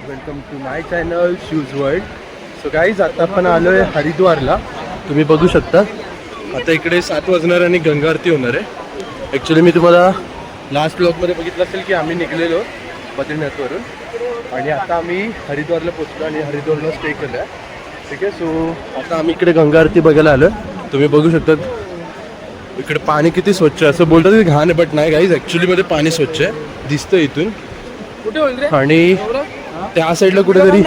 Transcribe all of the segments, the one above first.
Welcome to my channel shoes world. So guys आता आपण आलो आहे हरिद्वारला. तुम्ही बघू शकता आता इकडे 7 वाजणार आणि गंगा आरती होणार आहे. ॲक्च्युली मी तुम्हाला लास्ट ब्लॉगमध्ये बघितलं असेल की आम्ही निघलेलो बद्रीनाथवरून आणि आता आम्ही हरिद्वारला पोचलो आणि हरिद्वारला स्टे केलं आहे. ठीक आहे. सो आता आम्ही इकडे गंगा आरती बघायला आलो. तुम्ही बघू शकता इकडे पाणी किती स्वच्छ आहे. असं बोलतात की घाण आहे, बट नाही गाईज, ॲक्च्युली मध्ये पाणी स्वच्छ आहे, दिसतं इथून. आणि त्या साईडला कुठेतरी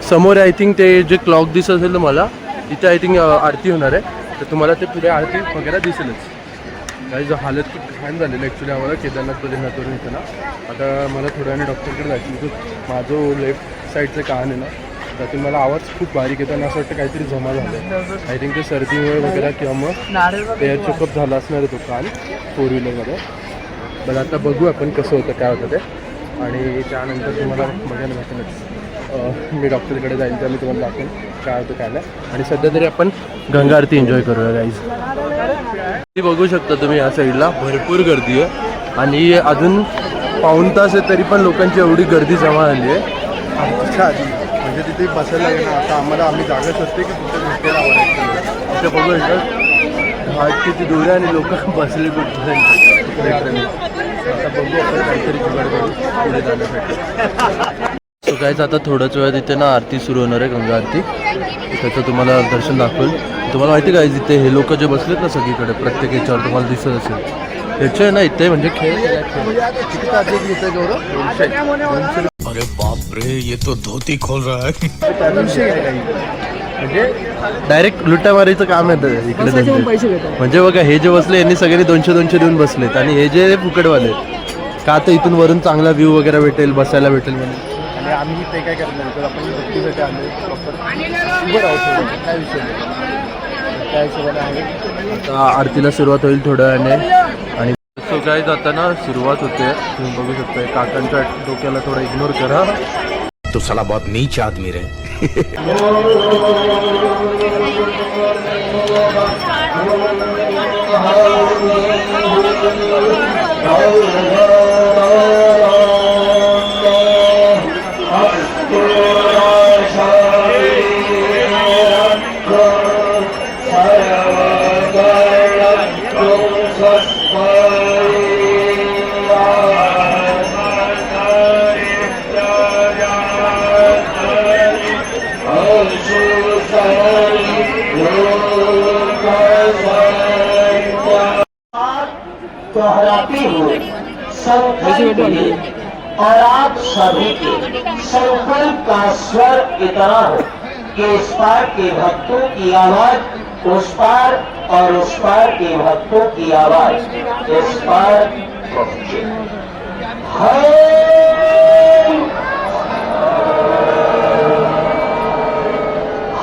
समोर आय थिंक ते जे क्लॉक दिसत असेल तर मला तिथे आय थिंक आरती होणार आहे. तर तुम्हाला ते पुढे आरती वगैरे दिसेलच. गाईज हालत खूप घाण झालेलं ॲक्च्युली आम्हाला केदारनाथ बद्रीनाथवरून इथं ना. आता मला थोड्या वेळाने डॉक्टरकडे जायचं म्हणजे माझं लेफ्ट साईडचं कान आहे ना, त्यातून मला आवाज खूप बारीक येतो आणि असं वाटतं काहीतरी जमा झालं. आय थिंक ते सर्दीमुळे वगैरे किंवा मग एअर चेकअप झाला असणार आहे तो कान 4 व्हीलरमध्ये. बट आता बघू आपण कसं होतं काय होतं ते आणि त्यानंतर तुम्हाला बघायला भेटेलच. मी डॉक्टरकडे जाईल तर मी तुम्हाला दाखवेन काय होतं काय नाही. आणि सध्या तरी आपण गंगा आरती एन्जॉय करूया गाईज. ती बघू शकता तुम्ही या साईडला भरपूर गर्दी आहे आणि अजून पाऊण तास आहे तरी पण लोकांची एवढी गर्दी जमा झाली आहे आरतीच्या आधी. म्हणजे तिथे बसायला लागेल ना. आता आम्ही जागा शोधते की तिथे भेटेल आवडायचं तिथे बघू शकता घाट किती दूर आहे आणि लोक बसले कुठे. आता बघू आपण काहीतरी जुगाड करू पुढे जाण्यासाठी. सो काहीच आता थोड्याच वेळात इथे ना आरती सुरू होणार आहे गंगा आरती. त्याचं तुम्हाला दर्शन दाखवेल. तुम्हाला माहिती काय इथे हे लोक जे बसलेत ना सगळीकडे प्रत्येक याच्यावर तुम्हाला दिसत असेल याचे आहे ना इथे म्हणजे खेळ किती तारखेची इथे गौरव 200. अरे बाप रे ये तो धोती खोल रहा है. 200 आहे काही म्हणजे डायरेक्ट लुटा मारायचं काम आहे इकडे. म्हणजे बघा हे जे बसले यांनी सगळ्यांनी 200 देऊन बसलेत आणि हे जे फुकटवाले का आता इथून वरून चांगला व्ह्यू वगैरे भेटेल बसायला भेटेल म्हणून. आणि आम्ही ते काय करणार तर आपण भक्तीसाठी आलो प्रॉपर उभं राहतो काय विषय नाही काय हिशोबाने आहे. आता आरतीला सुरुवात होईल थोड्या वेळाने आणि सो काय जाताना सुरुवात होते. तुम्ही बघू शकता काकांच्या डोक्याला थोडा इग्नोर करा. तो साला बहुत नीच आदमी रे. दोहराती हुई संकल्प और आप सभी के संकल्प का स्वर इतना हो कि इस पार के भक्तों की आवाज उस पार और उस पार के भक्तों की आवाज इस पार पहुंचे.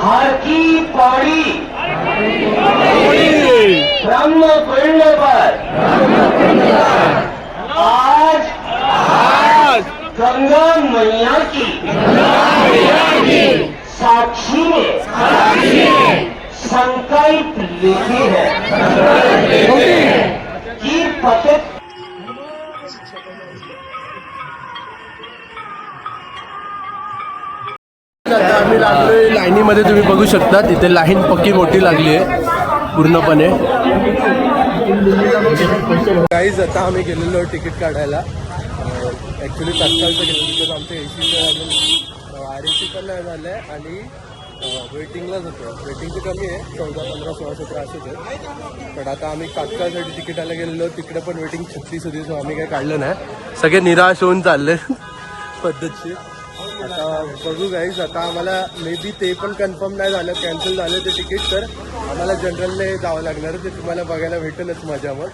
हर की पौड़ी ब्रह्म कुंड पर आज गंगा मैया की साक्षी में संकल्प लिखी है कि पतित. आता आम्ही लागलोय लाईनीमध्ये. तुम्ही बघू शकता तिथे लाईन पक्की मोठी लागली आहे पूर्णपणे. गाईज आता आम्ही गेलेलो तिकीट काढायला. ॲक्च्युली तात्काळचं गेलो बिकॉज आमच्या एसीचं अजून RAC पण नाही झालं आहे आणि वेटिंगलाच होतं. वेटिंगचं कमी आहे 14, 15, 16, 17 असेच आहे. पण आता आम्ही तात्काळसाठी तिकिटाला गेलेलो तिकडे पण वेटिंग 36 होती. सो आम्ही काही काढलं नाही. सगळे निराश होऊन चालले पद्धतशीर. आता बघू गाईज. आता आम्हाला मे बी ते पण कन्फर्म नाही झालं कॅन्सल झालं ते तिकीट. तर आम्हाला जनरलने जावं लागणार. ते तुम्हाला बघायला भेटेलच मजा मग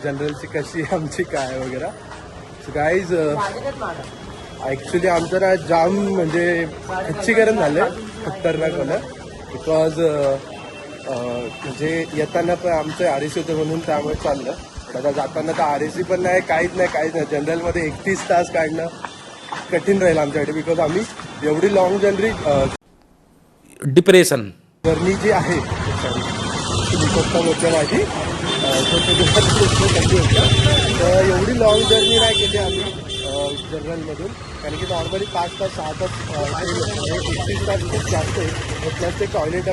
जनरलची कशी आमची काय वगैरे. सो गाईज ॲक्च्युली आमचं ना जाम म्हणजे खच्चीकरण झालं खतरनाक होणं. बिकॉज म्हणजे येताना पण आमचं RAC होतं म्हणून त्यामुळे चाललं. आता जाताना तर RAC पण नाही काहीच नाही. जनरलमध्ये 31 तास काढणं कठीण राहील आमच्यासाठी. बिकॉज आम्ही एवढी लॉंग डिप्रेशन जर्नी जी आहे सॉरी माझी तर एवढी लॉंग जर्नी नाही केली आम्ही. जनरलमधून, कारण की नॉर्मली 5 तास 6 तास ट्रेन असते, 31 तास खूप जास्त आहे. प्लस ते टॉयलेट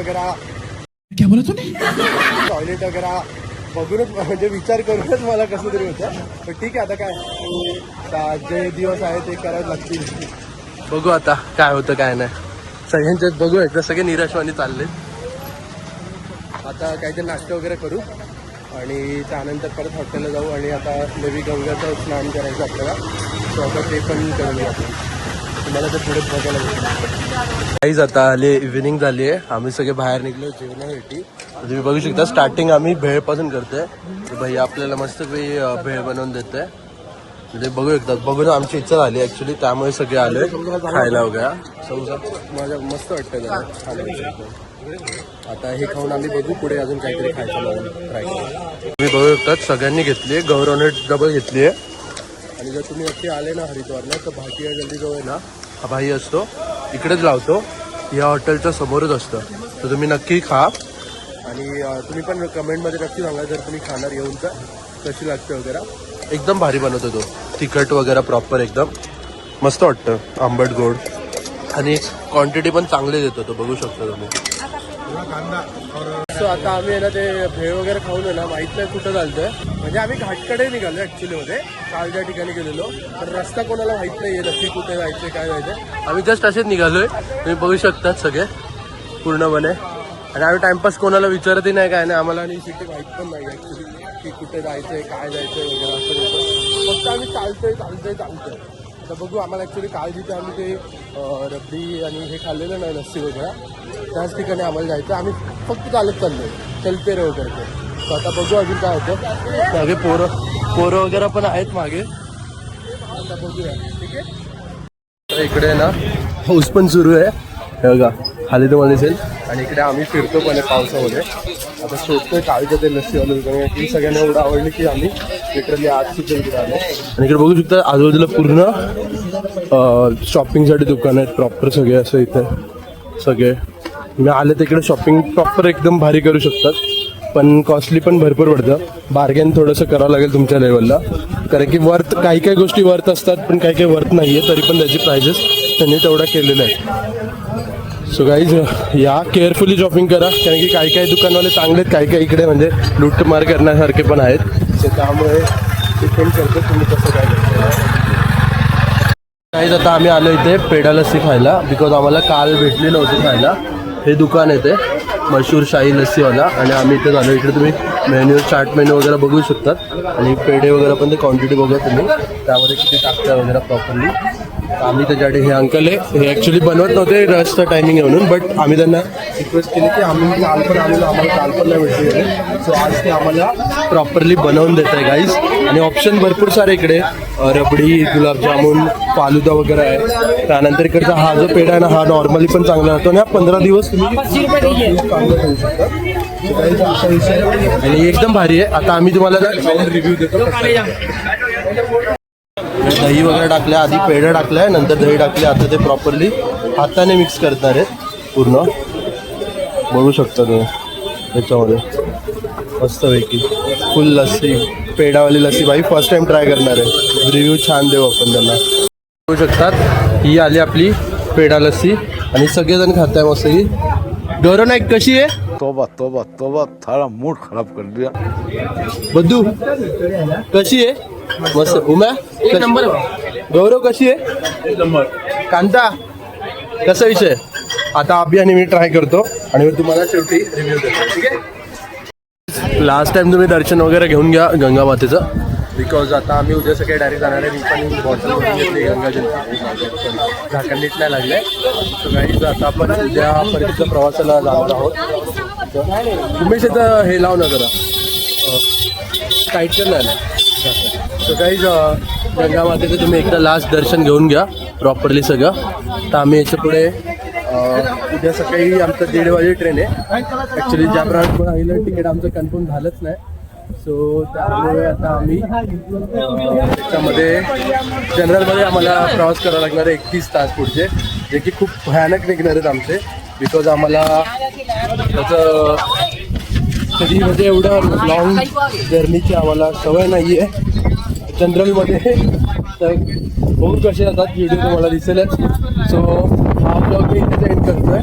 वगैरे बघूनच म्हणजे विचार करूनच मला कसं तरी होतं. पण ठीक आहे, आता काय जे दिवस आहे ते करायला लागतील. बघू आता काय होतं काय नाही. सगळ्यांच्यात बघू एकदा सगळे निराशवानी चालले. आता काहीतरी नाश्ता वगैरे करू आणि त्यानंतर परत हॉटेलला जाऊ आणि आता नवी गंगाचं स्नान करायचं आपल्याला. सो आता ते पण करूया आपण. तुम्हाला तर पुढे बघायला भेटेल. काहीच आता आले, इव्हिनिंग झाली आहे. आम्ही सगळे बाहेर निघलो जेवणासाठी. तुम्ही बघू शकता स्टार्टिंग आम्ही भेळपासून करतोय. भैया आपल्याला मस्त भेळ बनवून देतोय. म्हणजे बघू एकदा बघून आमची इच्छा झाली ॲक्च्युली, त्यामुळे सगळे आले खायला वगैरे. समजा माझ्या मस्त वाटतं जरा खायला. आता हे खाऊन आम्ही बघू पुढे अजून काहीतरी खायचं म्हणून ट्राय करू. तुम्ही बघू शकतात सगळ्यांनी घेतली आहे. गौरवने डबल घेतली आहे. आणि जर तुम्ही असे आले ना हरिद्वारला तर भाटिया गल्ली जो आहे ना, हा भाई असतो इकडेच लावतो. या हॉटेलच्या समोरच असतं. तर तुम्ही नक्की खा आणि तुम्ही पण कमेंटमध्ये नक्की सांगा जर तुम्ही खाणार येऊन तर कशी लागते वगैरे. एकदम भारी बनवतो तो, तिखट वगैरे प्रॉपर एकदम मस्त वाटतं, आंबट गोड. आणि क्वांटिटी पण चांगली देतो तो, बघू शकता तुम्ही. सो आता आम्ही आहे ना ते भेळ वगैरे खाऊन आहे ना माहीत नाही कुठं चालतोय. म्हणजे आम्ही घाटकडे निघालो ॲक्च्युली मध्ये, काल ज्या ठिकाणी गेलेलो. तर रस्ता कोणाला माहीत नाही आहे नक्की कुठे जायचं काय जायचं. आम्ही जस्ट असेच निघालोय, तुम्ही बघू शकतात सगळे पूर्णपणे. आणि आम्ही टाइमपास कोणाला विचारतही नाही काय नाही. आम्हाला आणि सिटी माहीत पण नाही ॲक्च्युली की कुठे जायचंय काय जायचंय वगैरे असं तसं. फक्त आम्ही चालतोय. आता बघू. आम्हाला ॲक्च्युली काल जिथे आम्ही ते रबडी आणि हे खाल्लेलं नाही लस्सी वगैरे, त्याच ठिकाणी आम्हाला जायचं. आम्ही फक्त चालत चाललोय, चलते रे वगैरे. तर आता बघू अजून काय होतं. मागे पोरं वगैरे पण आहेत मागे. आता बघूया. ठीक आहे. तर इकडे ना पाऊस पण सुरू आहे, हे बघा खाली तुम्हाला दिसेल. आणि इकडे आम्ही फिरतो पण आहे पावसामध्ये. आता शोधतोय काळीच्या ते लस्सीवाले दुकान. ती सगळ्यांना एवढं आवडली की आम्ही लिटरली आज सुद्धा इकडे आलो. आणि इकडे बघू शकता आजूबाजूला पूर्ण शॉपिंगसाठी दुकान आहेत प्रॉपर सगळे. असं इथे सगळे मी आले तिकडे शॉपिंग प्रॉपर एकदम भारी करू शकतात. पण कॉस्टली पण भरपूर पडतं. बार्गेन थोडंसं करावं लागेल तुमच्या लेवलला, कारण की वर्थ काही गोष्टी वर्थ असतात पण काही वर्थ नाही आहे. तरी पण त्याची प्राइजेस त्यांनी तेवढा केलेला आहे. सो गाईज या केअरफुली शॉपिंग करा, कारण की काही दुकानवाले चांगले आहेत, काही इकडे म्हणजे लूटमार करण्यासारखे पण आहेत. सो त्यामुळे डिपेंड करतं तुम्ही कसं काय करता. काहीच आता आम्ही आलो इथे पेढा लस्सी खायला, बिकॉज आम्हाला काल भेटली नव्हती खायला. हे दुकान येते मशहूर शाही लस्सीवाला. आणि आम्ही इथे झालो. इकडे तुम्ही मेन्यू चार्ट मेन्यू वगैरे बघू शकतात. आणि पेढे वगैरे पण ते क्वांटिटी बघा तुम्ही, त्यामध्ये किती टाकता वगैरे प्रॉपरली. आम्ही त्याच्यासाठी हे अंकल आहे, हे ॲक्च्युली बनवत नव्हते रसचं टायमिंग आहे म्हणून, बट आम्ही त्यांना रिक्वेस्ट केली की आम्ही काल पण आलेलो, आम्हाला काल पण नाही भेटले. सो आज ते आम्हाला प्रॉपरली बनवून देत आहे गाईज. आणि ऑप्शन भरपूर सारे इकडे, रबडी, गुलाबजामुन, फालुदा वगैरे आहे. त्यानंतर इकडचा हा जो पेढा आहे ना, हा नॉर्मली पण चांगला राहतो आणि हा 15 दिवस तुम्ही चांगलं खाऊ शकता. असा विषय आणि एकदम भारी आहे. आता आम्ही तुम्हाला रिव्ह्यू देतो. दही वगैरे टाकल्या, आधी पेढा टाकलाय नंतर दही टाकले. आता ते प्रॉपरली हाताने मिक्स करणार आहेत पूर्ण, बघू शकता तुम्ही. त्याच्यामध्ये मस्तपैकी फुल लस्सी, पेढावाली लस्सी. भाई फर्स्ट टाइम ट्राय करणार आहे, रिव्ह्यू छान देऊ आपण त्यांना. बघू शकतात ही आली आपली पेढा लस्सी आणि सगळेजण खात आहे मस्त. ही गौरव नाईक कशी आहे? तोबा तोबा तोबा, थारा मूड खराब कर दिया. बद्दू कशी आहे? मस्त. उम्या एक नंबर. गौरव कशी आहे? एक नंबर. कांता कसा विषय? आता अभि आणि मी ट्राय करतो आणि मी तुम्हाला शेवटी रिव्ह्यू देतो. ठीक आहे. लास्ट टाइम तुम्ही दर्शन वगैरे घेऊन घ्या गंगा मातेचं, बिकॉज आता आम्ही उद्या सकाळी डायरेक्ट जाणार आहे. मी पण बॉटल घेतली गंगाजल, झाकण नीट नाही लागले. सो गाईज आता आपण उद्या परतीच्या प्रवासाला जाणार आहोत. उमेश इथं हे लाव ना जरा टाईट करणार. सो गाईज गंगा मातेचं तुम्ही एकदा लास्ट दर्शन घेऊन घ्या प्रॉपरली सगळं. तर आम्ही याच्या पुढे उद्या सकाळी आमचं 1:30 वाजे ट्रेन आहे. ॲक्च्युली ज्याप्रमाणे राहिलं तिकीट आमचं कन्फर्म झालंच नाही. सो त्यामुळे आता आम्ही त्याच्यामध्ये जनरलमध्ये आम्हाला प्रवास करावा लागणार आहे 31 तास पुढचे, जे की खूप भयानक निघणार आहेत आमचे. बिकॉज आम्हाला त्याचं कधी म्हणजे एवढं लॉंग जर्नीची आम्हाला सवय नाही आहे जनरलमध्ये. तर बघू कसे जातात व्हिडिओ तुम्हाला दिसेलच. सो हा ब्लॉग मी इथे एंड करतोय.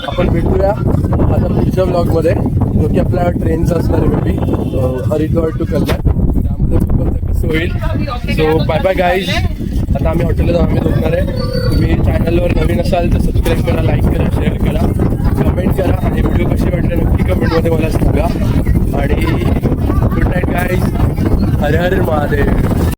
आपण भेटूया आता पुढच्या ब्लॉगमध्ये, जो की आपल्या ट्रेनचा असणार आहे मे बी हरिद्वार टू कल्याण. त्यामध्ये बघू कसं होईल. So bye bye guys. आता आम्ही हॉटेलला जाऊन आम्ही झोपणार आहे. तुम्ही चॅनलवर नवीन असाल तर सबस्क्राईब करा, लाईक करा, शेअर करा, कमेंट करा आणि व्हिडिओ कसे वाटले नक्की कमेंटमध्ये मला सांगा. आणि गुड नाईट गाईज. हर हर महादेव.